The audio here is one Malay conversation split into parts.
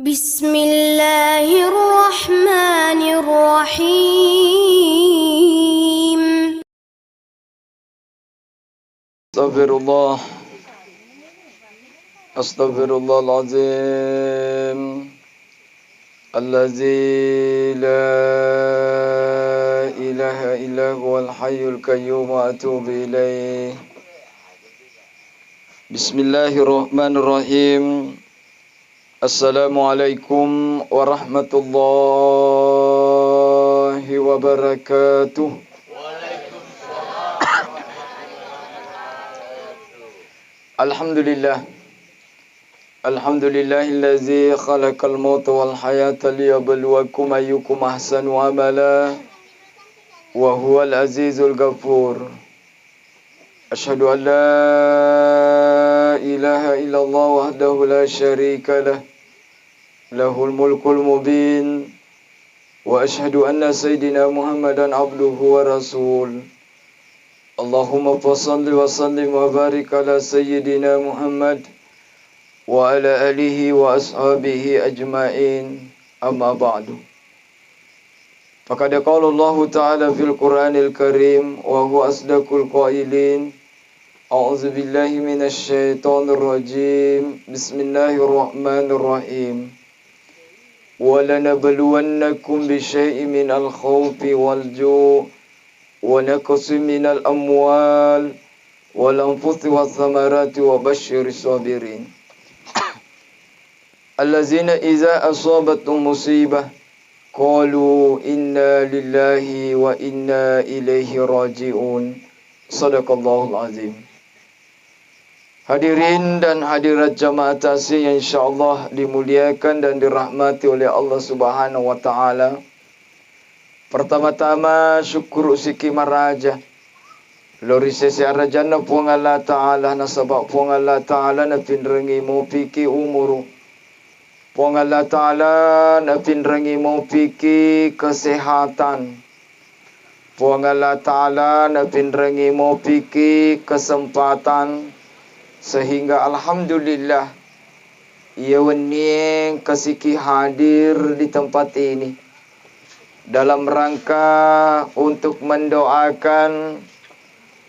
Bismillahirrahmanirrahim. Astaghfirullah. Astaghfirullahalazim. Allazi la ilaha illa huwal hayyul qayyum wa atubu ilaih. Bismillahirrahmanirrahim. Assalamualaikum warahmatullahi wabarakatuh. Alhamdulillah. Alhamdulillahillazi khalaqal mauta wal hayata liyabluwakum ayyukum ahsanu amala wa huwal azizul ghafur. Asyhadu an la ilaha illallah wahdahu la syarika lah. Lahul mulkul mubin. Wa asyhadu anna sayyidina Muhammadan abduhu wa rasul. Allahumma fassalli wa sallim wa barik ala sayyidina Muhammad wa ala alihi wa ashabihi ajma'in, amma ba'du. Faqad qala Allah ta'ala fil Qur'anil Karim wa huwa asdaqul qailin. A'udzu billahi minasy syaithanir rajim. Bismillahirrahmanirrahim. Wa lanabluwannakum bisyai'in minal khawfi wal ju' wa naqsin minal amwal wal anfusi was samarati wa basyiris sabirin. Allazina iza asabatum musibah qalu inna lillahi wa inna ilaihi raji'un. Sadaqallahul azim. Hadirin dan hadirat jamaah tasih yang insyaallah dimuliakan dan dirahmati oleh Allah Subhanahu wa taala. Pertama-tama syukur usiki maraja. Lori sesi arajana puang Allah taala nasabak puang Allah taala na pinrengi mo piki umuru. Puang Allah taala na pinrengi mo piki kesehatan. Puang Allah taala na pinrengi mo piki kesempatan. Sehingga alhamdulillah ia wening kasiki hadir di tempat ini dalam rangka untuk mendoakan,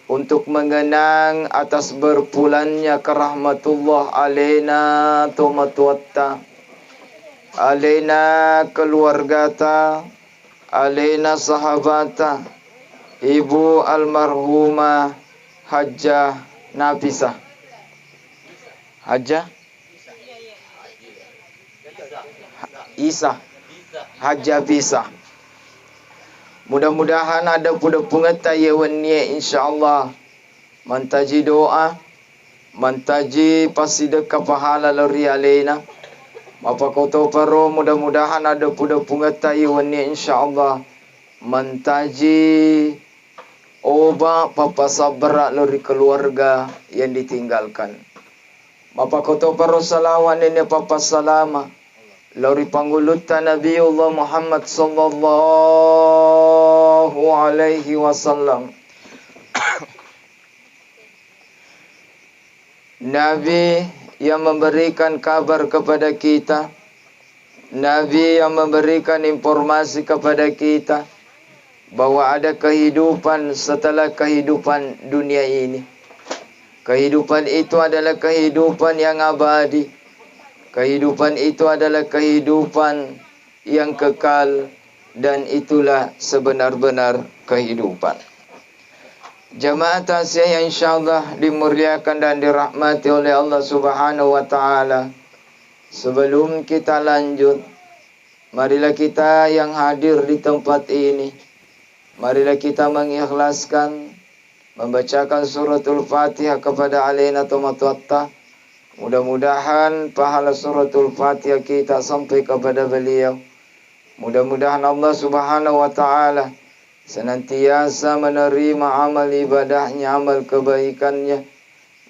untuk mengenang atas berpulannya kerahmatullah alaina tumatuatta, alaina keluargata, alaina sahabata, ibu almarhumah Hajjah Nafisah. Hajjah Isa Hajjah Bisa. Mudah-mudahan ada pada pengetahuan ni insya-Allah mantaji doa, mantaji pasideka pahala lori alaina. Bapa kota paro mudah-mudahan ada pada pengetahuan ni insya-Allah mantaji oba papa sabra lori keluarga yang ditinggalkan. Bapa kota paro salawan ini papa salama lori panggulutan Nabiullah Muhammad sallallahu alaihi wasallam. Nabi yang memberikan kabar kepada kita, Nabi yang memberikan informasi kepada kita bahwa ada kehidupan setelah kehidupan dunia ini. Kehidupan itu adalah kehidupan yang abadi. Kehidupan itu adalah kehidupan yang kekal dan itulah sebenar-benar kehidupan. Jamaah tasih yang insyaallah dimuliakan dan dirahmati oleh Allah Subhanahu wa taala. Sebelum kita lanjut, marilah kita yang hadir di tempat ini, marilah kita mengikhlaskan membacakan suratul Fatihah kepada alaina tumatuatta. Mudah-mudahan pahala suratul Fatihah kita sampai kepada beliau. Mudah-mudahan Allah Subhanahu wa taala senantiasa menerima amal ibadahnya, amal kebaikannya.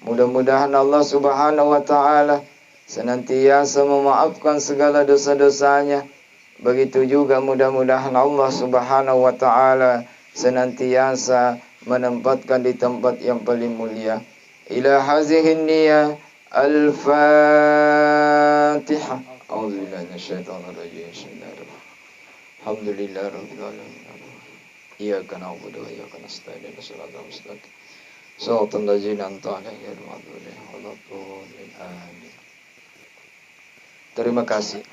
Mudah-mudahan Allah Subhanahu wa taala senantiasa memaafkan segala dosa-dosanya. Begitu juga mudah-mudahan Allah Subhanahu wa taala senantiasa menempatkan di tempat yang paling mulia. Ila hazihin niyah al-Fatihah. A'udzubillahi minasyaitonirrajim. Bismillahirrahmanirrahim. Alhamdulillahirabbil alamin. Iyyaka na'budu wa iyyaka nasta'in. Ihdinas siratal mustaqim. Shiratal ladzina an'amta 'alaihim ghairil maghdubi 'alaihim waladdallin. Amin. Terima kasih.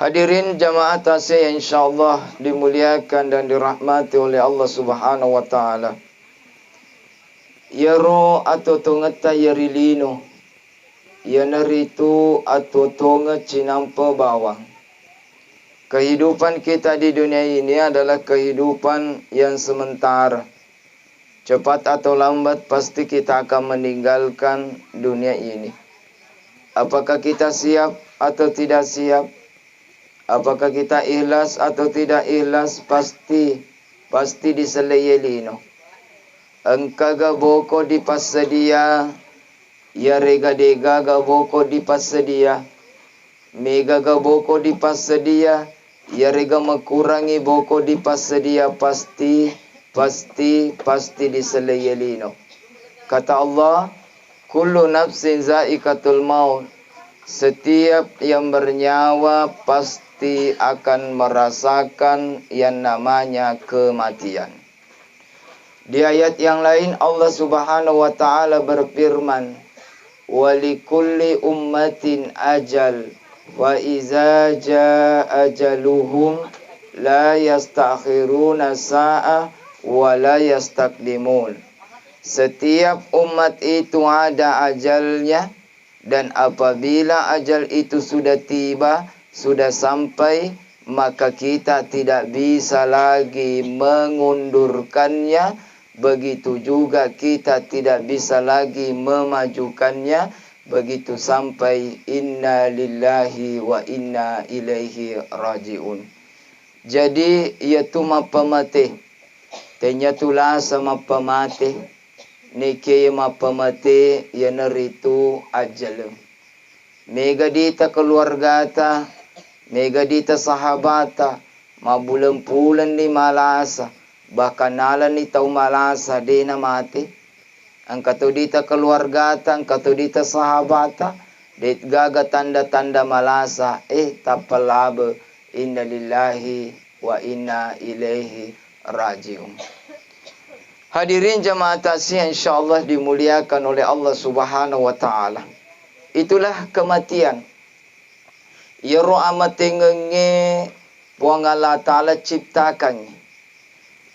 Hadirin jamaah tasih yang insyaallah dimuliakan dan dirahmati oleh Allah Subhanahu wa taala. Yaro atau tongeta yarilino. Yanaritu atau tonga cinampa bawang. Kehidupan kita di dunia ini adalah kehidupan yang sementara. Cepat atau lambat pasti kita akan meninggalkan dunia ini. Apakah kita siap atau tidak siap? Apakah kita ikhlas atau tidak ikhlas? Pasti diseleyelino. Engka gaboko di passedia, ya rega dega gaboko di passedia, mega gaboko di passedia, ya rega mengurangi boko di passedia, pasti diseleyelino. Kata Allah, kullu nafsin zaikatul maut. Setiap yang bernyawa pasti akan merasakan yang namanya kematian. Di ayat yang lain Allah Subhanahu wa taala berfirman, "Walikulli ummatin ajal, wa iza jaa ajaluhum la yastakhiruna sa'a wa la yastaqdimun." Setiap umat itu ada ajalnya, dan apabila ajal itu sudah tiba, sudah sampai, maka kita tidak bisa lagi mengundurkannya. Begitu juga kita tidak bisa lagi memajukannya. Begitu sampai inna lillahi wa inna ilaihi rajiun. Jadi iaitu mapamate. Tenya tulah sama pamate. Nike mapamate yanaritu ajal. Mega dita keluargata, mega dita sahabata, mabulan-bulan ni malasa, bahkan nalan ni tau malasa dina mati. Angkatu dita keluargata, angkatu dita sahabata, dit gaga tanda-tanda malasa, tapalaba, inna lillahi wa inna ilaihi rajiun. Hadirin jamaah tasih insyaallah dimuliakan oleh Allah Subhanahu wa taala. Itulah kematian. Yaro amatengenge puang Allah taala ciptakan.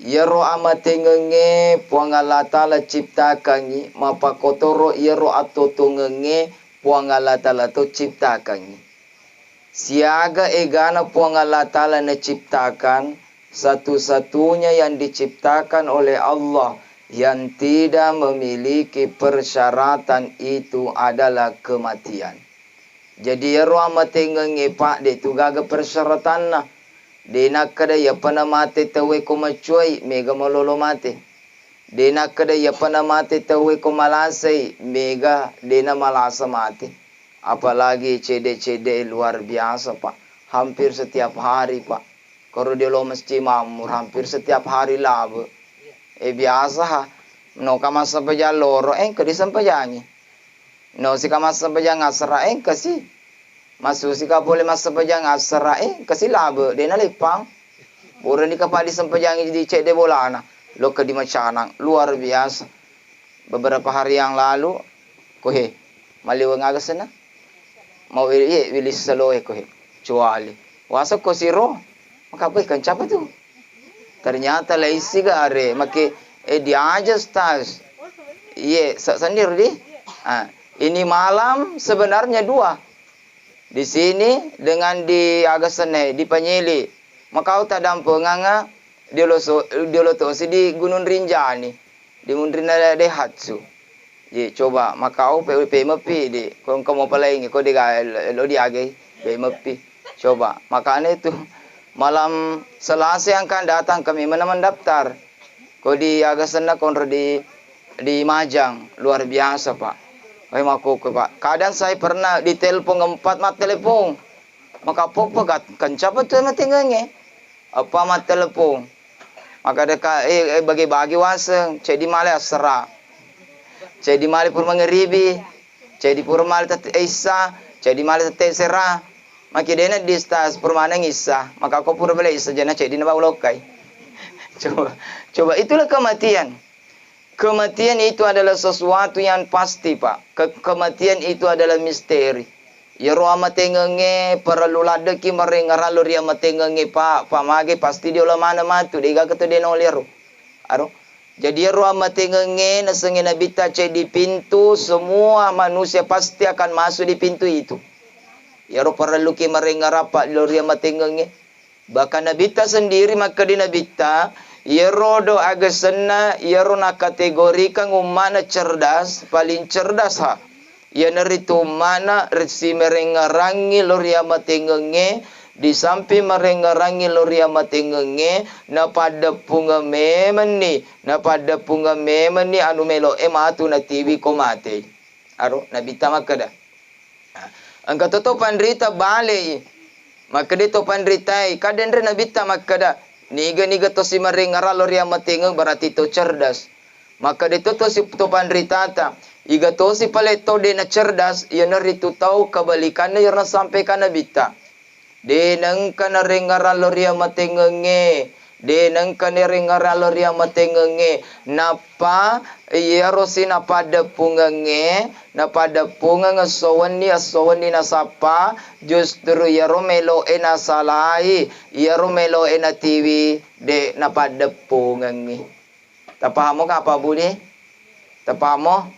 Yaro amatengenge puang Allah taala ciptakan, mapakotoro yaro atotongenge puang Allah taala to ciptakan. Siaga egana puang Allah taala na ciptakan, satu-satunya yang diciptakan oleh Allah yang tidak memiliki persyaratan itu adalah kematian. Jadi ya ruang matengenge pak de tu gaga persyaratan na. De nak kada ya pana mate tawe ko macuai mega malolo mate. De nak kada ya pana mate tawe ko malasai mega dena malasa mate. Apalagi cede-cede luar biasa pak. Hampir setiap hari pak. Kalau dia lo mesti mamur hampir setiap hari laba. Biasa ha. No kama sampaja loro ke di sampajangi. No si kama sampaja ngasra kasi. Masu si ka boleh mas sampaja ngasra kasi laba. Dia na lipang. Ura ni kapadi sampajangi di cek de bolana. Lo ke di macanang luar biasa. Beberapa hari yang lalu kohe maliwang agas na. Mau wilis saloe kohe. Cuali. Wasa ko siro. Makapai kancapa tu? Ternyata laisi gare, make dia aja stas. Ye, sendiri di. Ini malam sebenarnya dua. Di sini dengan di Agasane di Panyeli. Makau tak dampu nganga dia lo si di Gunung Rinjani. Di Mundrina de Hatsu. Ye, coba makau pe mepi di. Kau mau palai kau dia lo dia age pe mepi. Coba makanya itu. Malam Selasa yang akan datang kami mendaftar. Kau di Agasana konro di Majang. Luar biasa pak. Maku pak. Kadang saya pernah ditelepon 4 mat telepon. Maka popagat kancapa tu matingenge. Apa mat telepon. Maka deka bagi-bagi waseng. Cek di male asra. Cek di male pun mengeribi. Jadi purmal tat isa, jadi mal tat serah. Maki dena distas permana ngisa, maka kau pura bela isa jana cedi na baulokai. Coba itulah kematian. Kematian itu adalah sesuatu yang pasti, Pak. Kematian itu adalah misteri. Ya roh amatengenge perlu ladeki merengara lori amatengenge Pak mage pasti dia ulah mana matu diga ketu de noliru. Aro. Jadi roh amatengenge nasengi nabita di pintu semua manusia pasti akan masuk di pintu itu. Ya roh perlu ki merengara Pak lori amatengenge. Bahkan nabita sendiri maka di nabita ya roh do agasena ya roh na kategorikan umana cerdas paling cerdas ha. Ya naritu mana resi merengarangi lori amatengenge di samping merengarangi lori amatengenge na pada punga memeni anu melo ematu na TV komate aro nabita makada angka toto pandrita bale maka dito pandritai kadendre nabita makada niga to si marengara lori amatengeng berarti to cerdas maka dito to si to pandritata iga to si paleto de na cerdas ya naritu tau kebalikannya ya sampaikan nabita de nang kana rengara lori amatengenge de nang kana rengara lori amatengenge napa ya rosina pada pungenge na pada pungang sowani na sapa justru ya romelo ena salai ya romelo ena TV de na pada pungangi tapahamo ka apa budi tapahamo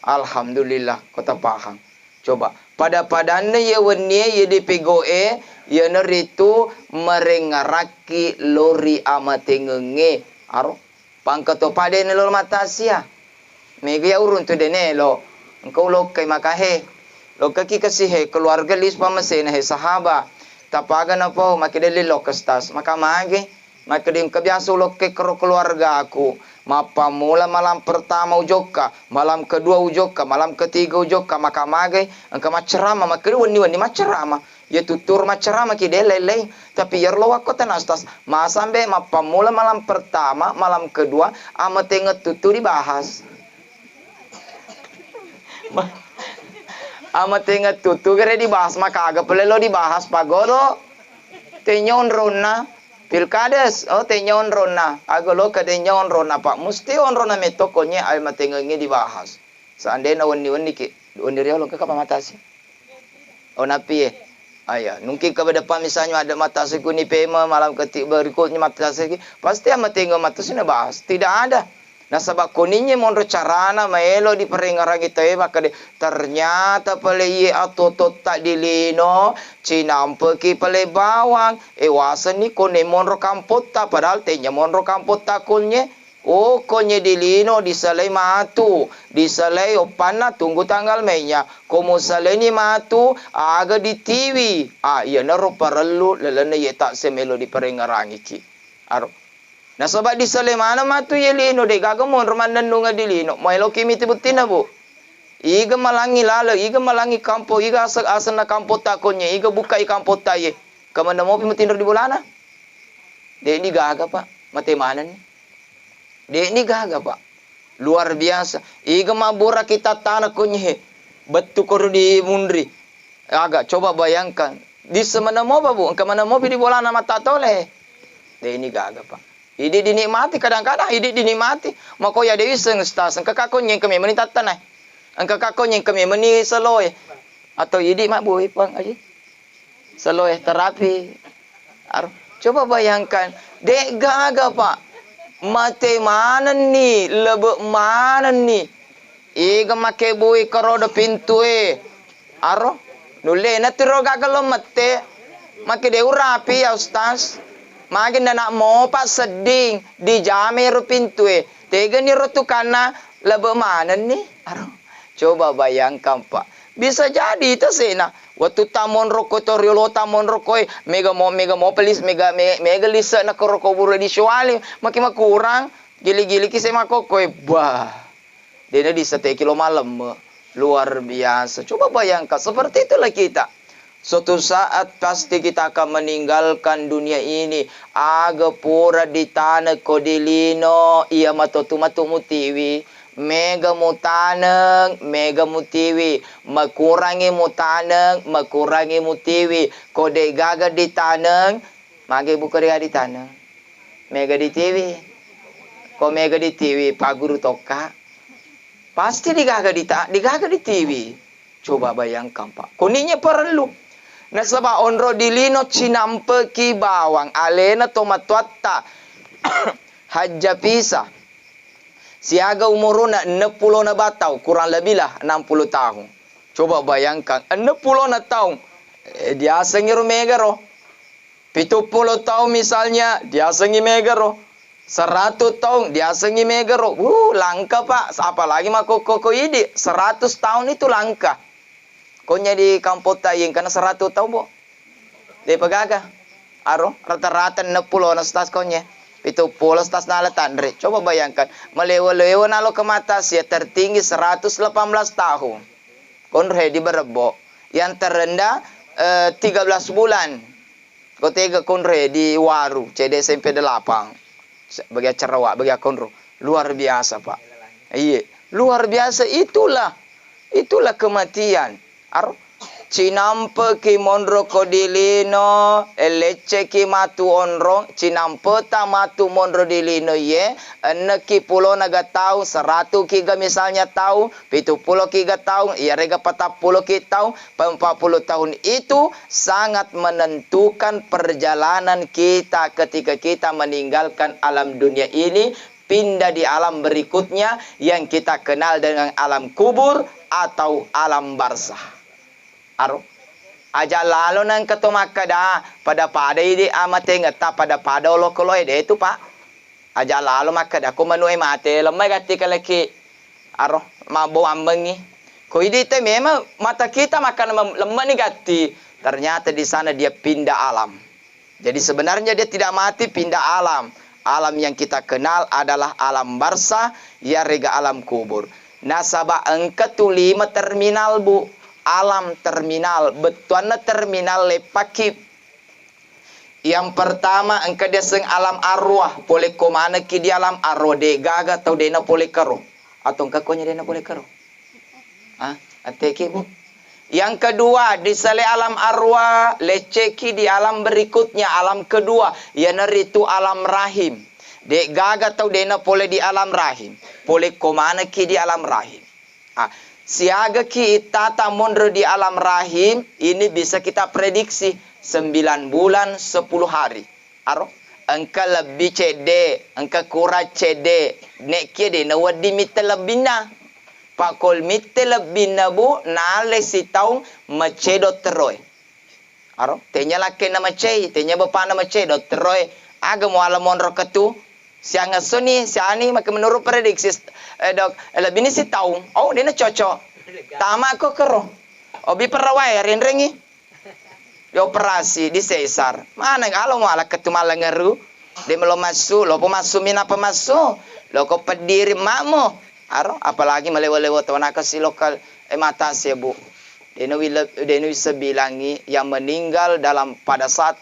alhamdulillah kota paham coba pada padane ya wenie ya dipegoe ya neritu merengaraki lori amatengenge aro pangkato pade ne lor matasia mega ya urun tu denelo engkau lokai makahe lokaki kasihe keluarga lis pamasena he sahaba tapaga na po makideli lokastas maka mage makidim kebiasa lokai keluarga aku mapamula malam pertama ujoka malam kedua ujoka malam ketiga ujoka maka mage engka macerama makiri wani macerama ya tutur macerama kidelele tapi ya lo aku tenastas masambe mapamula malam pertama malam kedua amatenget tutur dibahas ama tenga tutu gere dibahas maka agak pelelo dibahas pagoro tenyon rona pilkades tenyon rona agalo kadenyon rona Pak musti on rona metokonya ay matengenge dibahas seandainya wani ki wani riolo ke kapa matasi napi aya nungki ke depan misalnya ada matasi kuni pema malam ketik berikutnya matasi pasti ama tenga matasi na bahas tidak ada. Nah sabab kuninya monro carana maelo di perengarang kita maka ternyata pale ye atau tak dilino cinampe ki pale bawang wasan ni kone monro kampota padahal tenya monro kampota kunye konye dilino disalai matu disalai opana tunggu tanggal mainnya komo salai ni matu aga di TV iya naro perlu lelana ye tak semelo di perengarang iki aro. Nah sobat di Salemana matu ye lino de gagamon romandan nunga di lino mailo kimi tibutina bu iga malangi lalo iga malangi kampo iga asan na kampo takonya iga buka i kampo taye kamanda mo pimutinor di bulana de ini gaga Pak mate mana nih de ini gaga Pak luar biasa iga mabura kita tanah kunye betu koru di mundri agak coba bayangkan di semana mo bu kamanda mo di bulana mata tole de ini gaga Pak. Ide dinikmati kadang-kadang ide dinikmati mako ya dewi sengstas engka kakon yang kami meni tatanai engka kakon yang kami meni seloy atau ide mak boy pang aja seloy terapi coba bayangkan dek gaga Pak mate mana nih lebe mana nih iga make boy karoda pintu aro nule na tiro gaga lo mate make de urapi ya ustaz makin nak mau Pak seding di jamir pintu tega ni rotukana lebe mana nih coba bayangkan Pak bisa jadi itu sena waktu tamon rokok toriolo tamon rokok mega mo pelis mega lisa nak rokok buru di syuali makin kurang gili-gili kisah makokoi bah dia di 1 kilo malam luar biasa coba bayangkan seperti itulah kita. Suatu saat pasti kita akan meninggalkan dunia ini. Aga pura di tanah kodilino. Ia matu mutiwi. mega mutaneng, mega mutiwi, makurangi mutaneng, makurangi mutiwi, kode gaga di taneng, mage buka dia di taneng, mega di TV, ko mega di TV, Pak Guru toka, pasti digaga di TV, coba bayangkan Pak, koninya perlu, nah sebab onro dilino cinampe ki bawang, alena tomatwatta, hajja pisah. Siaga umuruna 60 na batau, kurang lebih lah 60 tahun. Coba bayangkan, 60 na tahun. Dia sengi mega roh. 70 tahun misalnya, dia sengi mega roh. 100 tahun, dia sengi mega roh. Langka Pak. Apalagi mah koko ini. 100 tahun itu langka. Konya di kampung Taying, karena 100 tahun, Bo. Dia pegaga. Aro, rata-rata 60 na stas konya. Itu polos tas nala tandre. Coba bayangkan. Melewa-lewa nalo ke mata sia tertinggi 118 tahun. Konre di Berebo. Yang terendah 13 bulan. Kotega konre di Waru. CD SMP 8. Bagi Cerawak, bagi konro. Luar biasa Pak. Iya. Luar biasa. Itulah kematian. Cinampe ki mondro kodilino, elece ki matu onrong, cinampe ta matu mondro dilino ye, ene ki pulo naga tau, 100 ki ga misalnya tau, 70 ki ga tau, ya rega 40 ki tau, 40 tahun itu sangat menentukan perjalanan kita ketika kita meninggalkan alam dunia ini, pindah di alam berikutnya yang kita kenal dengan alam kubur atau alam barzah. Aja lalu nang ketumakada pada ini amate ngata pada lo koloi de itu Pak. Aja lalu makada ko manuai mate lemai gati kalaki mabo ambengi. Ko ini te memang mata kita makan lemah ni gati. Ternyata di sana dia pindah alam. Jadi sebenarnya dia tidak mati, pindah alam. Alam yang kita kenal adalah alam barzah, ya rega alam kubur. Nasabah engke tu 5 terminal Bu. Alam terminal, betuana terminal lepakip. Yang pertama engkau dia seng alam arwah, boleh komana ki di alam arwah de gaga atau dena boleh karo. Atau engkau konya dena boleh karo. Ateki Bu. Yang kedua di sele alam arwah, leceki di alam berikutnya, alam kedua, yana itu alam rahim. De gaga atau dena boleh di alam rahim. Boleh komana ki di alam rahim. Siaga ki tata mondro di alam rahim ini bisa kita prediksi 9 bulan 10 hari. Engka lebih CD, engka kurang CD, nek kide na wadi mite lebina. Pakol mite lebina Bu, nale si taung macedo teroy. Tenya lake na macei, tenya bapa na macedo teroy. Aga mo alam mondro ketu. Siang soni, siani maka menurut prediksi dok, lebih ni si tahu. Oh, dia na cocok. Tamak ko kero. Obi perawai ringi. Di operasi di sesar. Mana kalau mau ala ketumala ngeru. Dia belum masuk, lo pemasuk mina pemasuk. Lo ko pediri makmu. Apalagi melewa-lewa tawana kasih lokal mata sih Bu. Dia bisa bilangi yang meninggal pada saat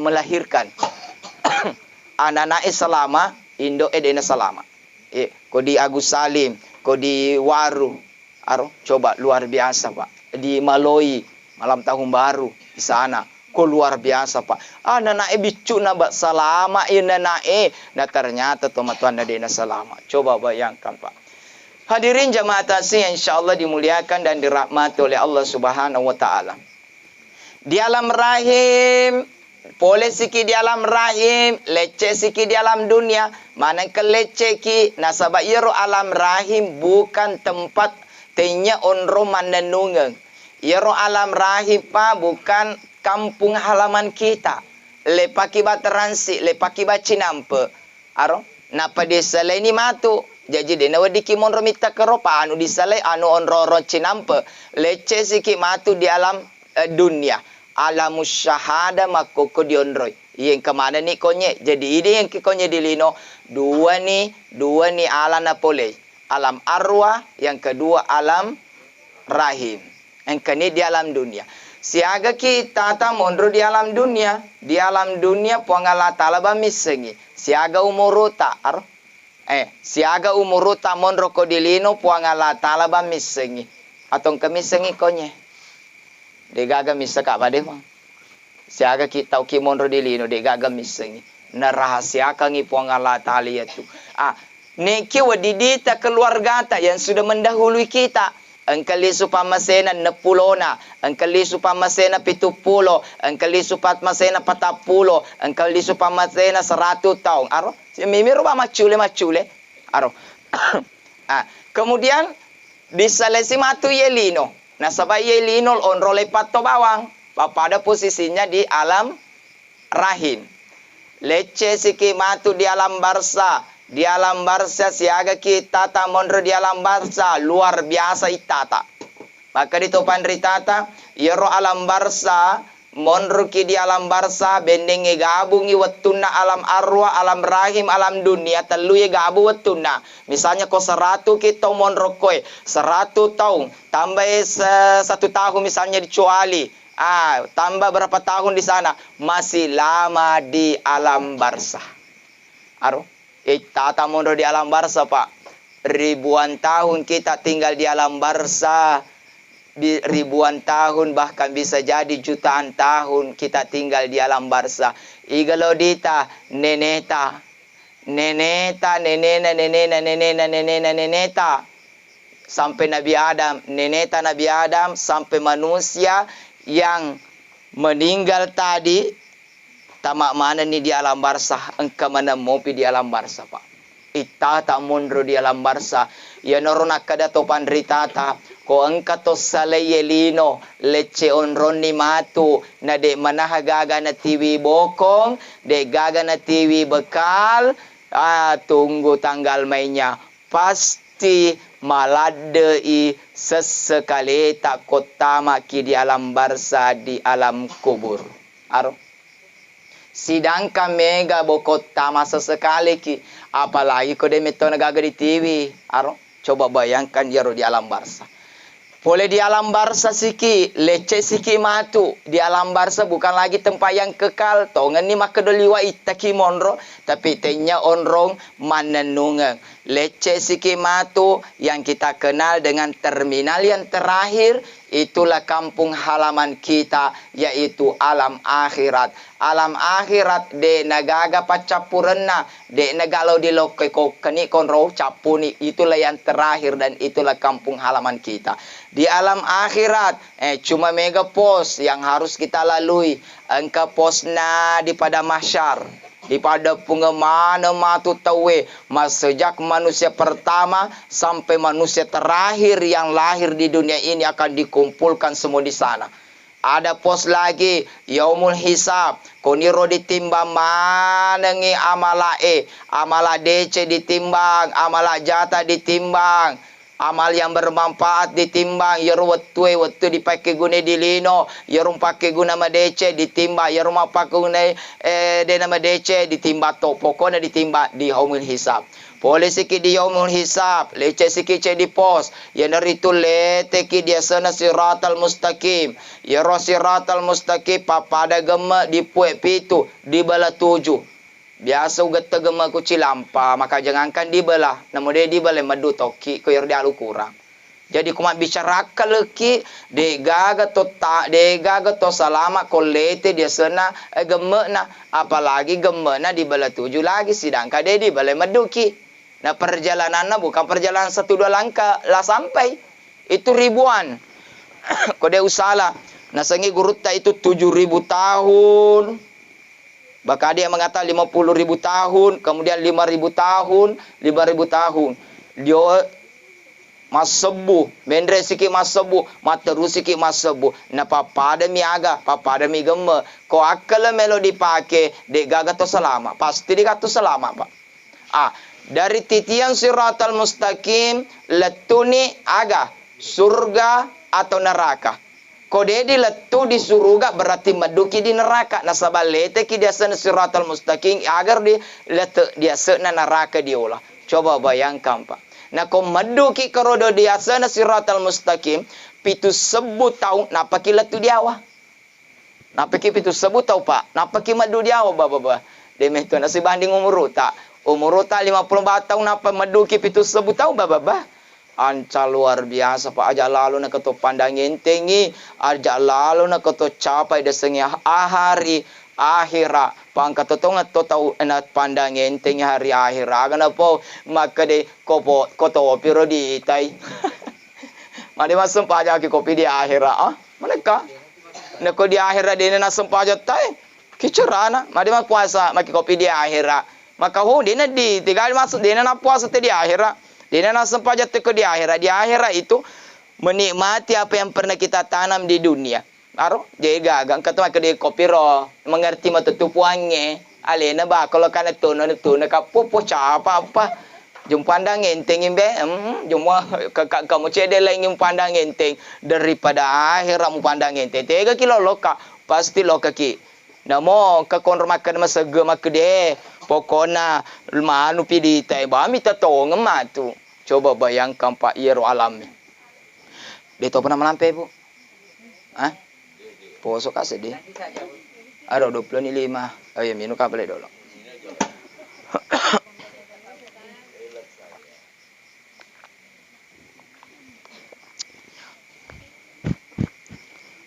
melahirkan. Anak-anak selama Indo edena selama. Ko di Agus Salim, ko di Waru. Coba luar biasa Pak. Di Maloi malam tahun baru di sana. Ko luar biasa Pak. Anak-anak bicu na ba selama anak nah ternyata teman-teman edena selama. Coba bayangkan Pak. Hadirin jamaah tasih yang insyaallah dimuliakan dan dirahmati oleh Allah Subhanahu wa taala. Di alam rahim boleh siki di alam rahim, leceh siki di alam dunia. Mana ke leceh ki, nasabah iro alam rahim bukan tempat tenya onro manenungeng. Iro alam rahim pa bukan kampung halaman kita. Lepaki bateransi, lepaki bacinampe. Napa desa ini matu. Jadi dena wadiki monro mita keropa anu disalai anu onro cinampe. Leceh siki matu di alam dunia. Alamus syahada makoko diondroy. Yang kemana ni konye? Jadi ini yang konye dilino. Dua ni alam napole. Alam arwah, yang kedua alam rahim. Yang kini di alam dunia. Siaga kita tata mondro di alam dunia. Di alam dunia puangala talaba misengi. Siaga umuruta. Siaga umuruta monro ko dilino puang Allah Ta'ala ba misengi. Atong kamisengi konye. De gaga misaka ba de mo. Siaga kita ki monro dilino de gaga misengi. Na rahasia kangi puang Allah Ta'ala itu. Neki wadidita keluarga ta yang sudah mendahului kita. Engkali supamasena 60 na, engkali supamasena 70, engkali supamasena 40, engkali supamasena 100 tahun. Aro, mimiro ba macule aro. Kemudian disalesi matu yelino. Nasaba yelino onrole pato bawang. Pada posisinya di alam rahim. Lece siki matu di alam barsa. Di alam barsa siaga kita ta monro di alam barsa luar biasa itata. Maka di topan ritata yero alam barsa monro ki di alam barsa bendengi gabungi wettuna alam arwah, alam rahim, alam dunia telu ye gabu wettuna. Misalnya ko 100 kita monro koe 100 tahun tambah 1 tahun misalnya dicuali. Tambah berapa tahun di sana masih lama di alam barsa. Aro tata mondo di alam barsa pak. Ribuan tahun kita tinggal di alam barsa. Ribuan tahun bahkan bisa jadi jutaan tahun kita tinggal di alam barsa. Igalodita neneta. Neneta sampai Nabi Adam. Neneta Nabi Adam sampai manusia yang meninggal tadi. Tamak mana ni di alam barzah engkau mana mopi di alam barzah pak. Itata mondro di alam barzah. Ya norona kada topan ritata. Ko engkau to saleyelino lece onroni matu na de manaha gaga na tiwi bokong de gaga na tiwi bekal. Tunggu tanggal mainnya pasti maladei sesekali tak kotama ki di alam barzah di alam kubur. Aro. Sidangkan mega bokot tama sesekali ki. Apalagi kode meto nagaga di TV. Aro, coba bayangkan jaro di alam barsa. Boleh di alam barsa siki, lece siki matu. Di alam barsa bukan lagi tempat yang kekal. Tongan ni makadoliwa itaki monro. Tapi tenya onrong manenungang. Lece siki matu yang kita kenal dengan terminal yang terakhir. Itulah kampung halaman kita, yaitu alam akhirat. Alam akhirat de nagaga pacapurena, de nagalo di lokai ko kani konro capuni. Itulah yang terakhir dan itulah kampung halaman kita. Di alam akhirat, cuma mega pos yang harus kita lalui. Engkau posna di pada mahsyar. Di pada pengemana matu tawe sejak manusia pertama sampai manusia terakhir yang lahir di dunia ini akan dikumpulkan semua di sana. Ada pos lagi yaumul hisab. Koniro ditimbang manengi amala amala DC ditimbang, amala jata ditimbang. Amal yang bermanfaat ditimbang, yaru wetu dipakai guna dilino, yarum pakai guna madece ditimbang, yarum pakai guna dena madece ditimbang to, pokoknya ditimbang di yaumul hisab. Boleh sikit di yaumul hisab, leceh sikit cek di pos, yang dari itu lete ki dia sana siratal mustaqim, ya siratal mustaqim pada gema di puek pitu, di bala 7. Biasa ugat tegema ku cilampa, maka jangankan dibelah. Namun dia dibelah madu toki, kuyur dia lu kurang. Jadi kumat bicara leki, degaga to salama kolete dia sana gemena, apalagi gemena dibelah 7 lagi, sedangkan dia dibelah madu ki. Nah perjalanannya bukan perjalanan 1-2 langkah lah sampai, itu ribuan. Kode usala, nasangi gurutta itu 7.000 tahun. Bahkan dia mengatakan 50.000 tahun, kemudian 5.000 tahun, 5.000 tahun. Dia masebu, mendre siki masebu, materu siki masebu. Na papada miaga, papada mi gemme. Ko akala melo dipake, dek gaga to selama. Pasti dikatu selama, Pak. Dari titian siratal mustaqim, letuni aga, surga atau neraka. Kode di letu di surga berarti maduki di neraka. Nasabah lete ki dia sana siratal mustaqim agar di letu dia sana neraka diolah. Coba bayangkan Pak. Nah ko maduki kerodo dia sana siratal mustaqim pitu sebut tahu napa ki letu diawa. Napa ki pitu sebut tahu Pak. Napa ki madu diawa baba. Demeh tu nasi banding umur tak. Umur tak 50 tahun apa meduki pitu sebut tahu babah. Anca luar biasa Pak, aja lalu nak keto pandangin tinggi, aja lalu nak keto capai desengi hari akhirat. Pangkat to tahu enak pandangin tinggi hari akhirat. Kenapa? Maka de koto piro di itai. Mari masuk pajak kopi di akhirat. Mereka. Nak di akhirat dia nak sempajak tai. Kicerana. Mari mas puasa maki kopi di akhirat. Maka dia di tinggal masuk dia nak puasa di akhirat. Dia nak sempajak ke di akhirat. Di akhirat itu menikmati apa yang pernah kita tanam di dunia. Aro, dia gagang kata dia kopi ro, mengerti mata tupuange. Alena ba kalau kana tuno kapopo apa. Jum pandang enteng be, kamu cede lain yang pandang enteng daripada akhirat mu pandang enteng. 3 kilo loka, pasti loka ki. Namo kakon makan masage makde. Pokona manu pidi tai ba mita tong matu. Coba bayangkan Pak Yero alam. Dia tahu pernah melampai Bu? Hah? Poso kasih dia. Ada 25. Oh ya minum kabel dulu.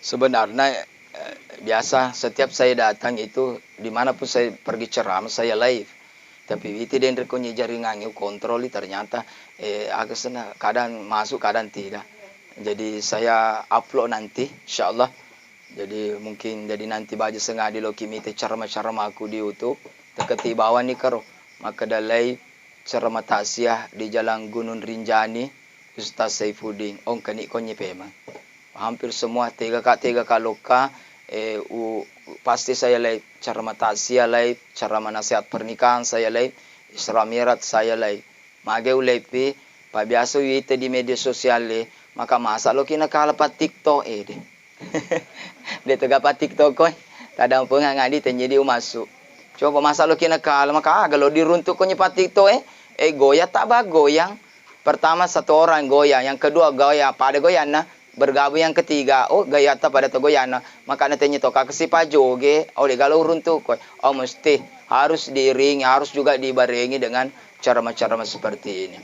Sebenarnya biasa setiap saya datang itu dimanapun saya pergi ceramah saya live. Tapi itu dia rekonya jaringan kontrol ternyata agak sana kadang masuk kadang tidak. Jadi saya upload nanti insyaallah. Jadi mungkin jadi nanti baju sengaja lo kimite ceramah aku di YouTube. Teketi bawah nih karo. Maka dalai ceramah taksiah di Jalan Gunung Rinjani Ustaz Saifuddin. Kani konye pema. Hampir semua 3 kaloka pasti saya live ceramah taksiah live, ceramah nasihat pernikahan saya live, Isra Mi'raj saya live. Mageu live pa biasa itu di media sosial maka masa lo kina kalapat TikTok deh. Dia tegapa TikTok koi. Tadang pengangadi tenjadi masuk. Coba masa lo kina kala maka kalau diruntuk konye pa TikTok goyah tak bah goyang. Pertama 1 orang goyang, yang kedua goyang, pada goyang nah bergabung yang ketiga, gaya tak pada togoyana, maka nantinya toka kesipa joge, oleh galau runtuh koi, mesti harus diiringi, harus juga dibarengi dengan cara-cara seperti ini.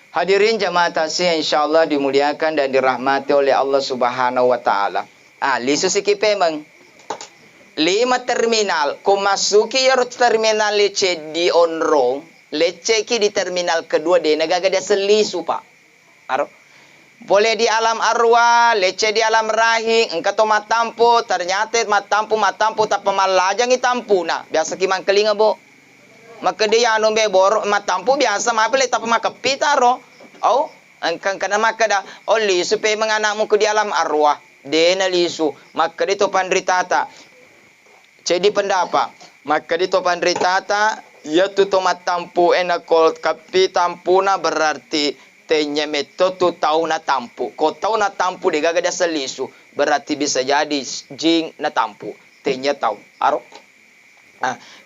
Hadirin jamaah taksih insyaallah dimuliakan dan dirahmati oleh Allah Subhanahu wa taala. Lisu siki pemeng 5 terminal, ku masuki terminal lece di onrong, lece ki di terminal kedua de nagaga dia selisu Pak. Aro boleh di alam arwah, lece di alam rahim, engkau matampu, ternyata matampu tak pemalajang itampu nah. Biasa kimang kelinga bo. Maka dia anu be borok matampu biasa mapele tak pemakepita ro. Engkang kana maka dah lisu pe menganakmu ke di alam arwah. Dena lisu, maka di topan ritata. Jadi pendapat, maka di topan ritata ya tu matampu enakol kapi tampuna berarti tenya metotu tahu na tampu. Kau tahu na tampu dia gaga dia selisu. Berarti bisa jadi jing na tampu. Tenya tahu. Aro.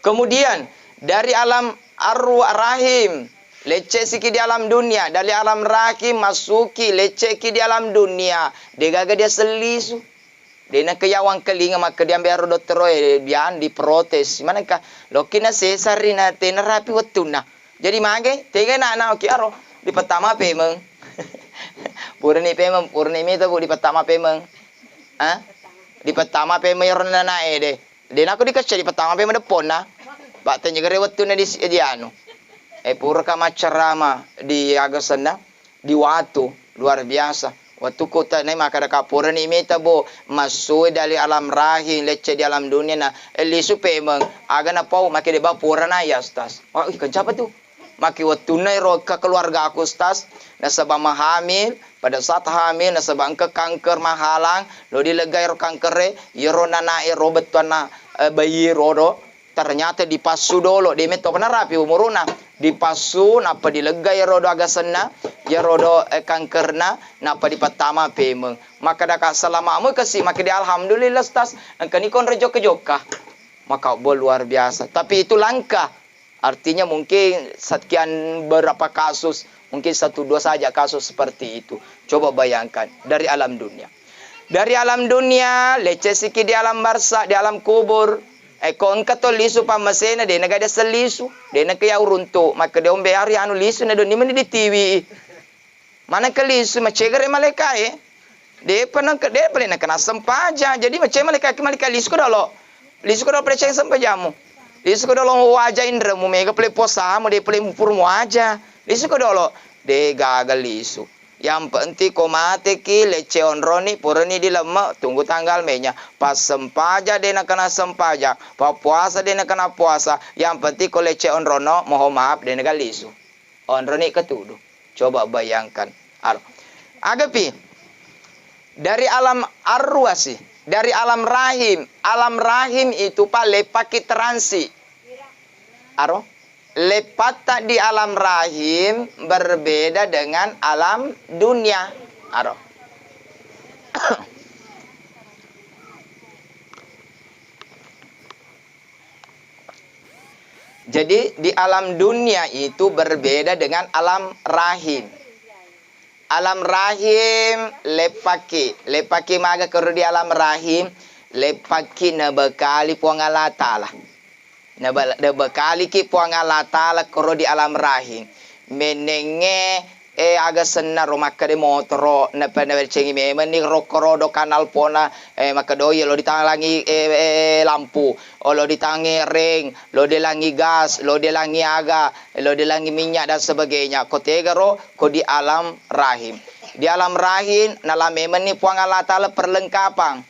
Kemudian dari alam arwah rahim. Lece siki di alam dunia. Dari alam rahim masuki. Lece ki di alam dunia. Dia gaga dia selisu. Dia nak keyawang kelinga maka dia ambil dokter dia diprotes. Manakah? Lokina sesarina tena rapi watuna. Jadi mage tega nak oki aro. Di pertama pemeng. Purni itu Bu di pertama pemeng. Di pertama pemeng yorna na deh. Dia aku dikasih di pertama pemeng depan nah. Bak tanya gerewet na di anu. Pura kama ceramah di agasana di watu luar biasa. Waktu kota ni maka ada kapura ni meta bo masuk dari alam rahim lece di alam dunia na lisu pemeng aga na pau maki de ba pura na ya stas. Kenapa tu? Maki waktu na roka keluarga aku stas nasabah mahamil pada saat hamil nasabah ke kanker mahalang lo dilegai ro kankere yero nana ero betana bayi rodo ternyata dipasu dolo di meto pernah rapi umuruna dipasu napa dilegai rodo agasena ya rodo kankerna napa di pertama pemeng maka dak selamamu kasih maka di alhamdulillah stas engkani kon rejo kejoka maka luar biasa tapi itu langkah. Artinya mungkin sekian berapa kasus, mungkin 1-2 saja kasus seperti itu. Coba bayangkan dari alam dunia. Dari alam dunia, lece siki di alam barzakh, di alam kubur. Kon kato lisu pa masena de nagada selisu. De na kaya urunto. Maka de ombe hari anu lisu na do ni mani di TV. Mana ke lisu macegare maleka De panang ke de pale na kana sempaja. Jadi macam maleka lisu ko dolo. Lisu ko dolo percaya sempajamu. Lisu ko dolo wajah indra mu mega pale posa mo de pale mupur mu aja. Lisu ko dolo de gagal lisu. Yang penting ko mate ki lece onroni purani di lemak tunggu tanggal menya. Pas sempaja de na kena sempaja. Pas puasa de na kena puasa. Yang penting ko lece onrono mohon maaf de na lisu. Onroni ketuduh. Coba bayangkan. Agapi dari alam arwah dari alam rahim. Alam rahim itu pak lepaki transi. Lepata di alam rahim berbeda dengan alam dunia. Jadi di alam dunia itu berbeda dengan alam rahim. Alam rahim lepaki maga karo di alam rahim lepaki na bekali puangalata lah. Na bekali ki puangalata lah karo di alam rahim. Menenge aga senar maka de motoro na cengi memang ni rokorodo kanal pona maka doye lo ditangi lampu lo ditangi ring lo dilangi gas lo dilangi aga lo dilangi minyak dan sebagainya ko tegaro ko di alam rahim nala memang ni puangalatala perlengkapan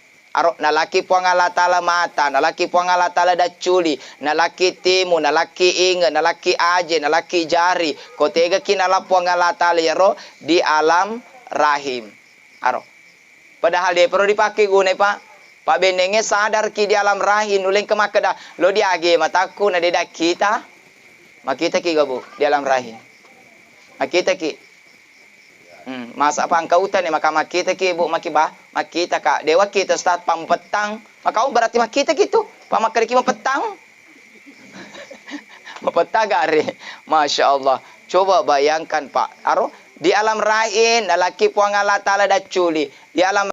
nalaki puangalatala mata nalaki puangalatala daculi nalaki timu nalaki inga nalaki aje nalaki jari kotega kinala puangalatala yaro di alam rahim padahal dia perlu dipakai gune pak benenge sadar ki di alam rahim uleng kemakada lo diage mataku na deda kita makita ki gabu di alam rahim makita ki masa pangkautan maka makita ki ibu makita kak dewa kita start pampetang maka berarti makita gitu pamakar ki mapetang mapetagare masya Allah coba bayangkan pak di alam rahim laki puangalatala daculi di alam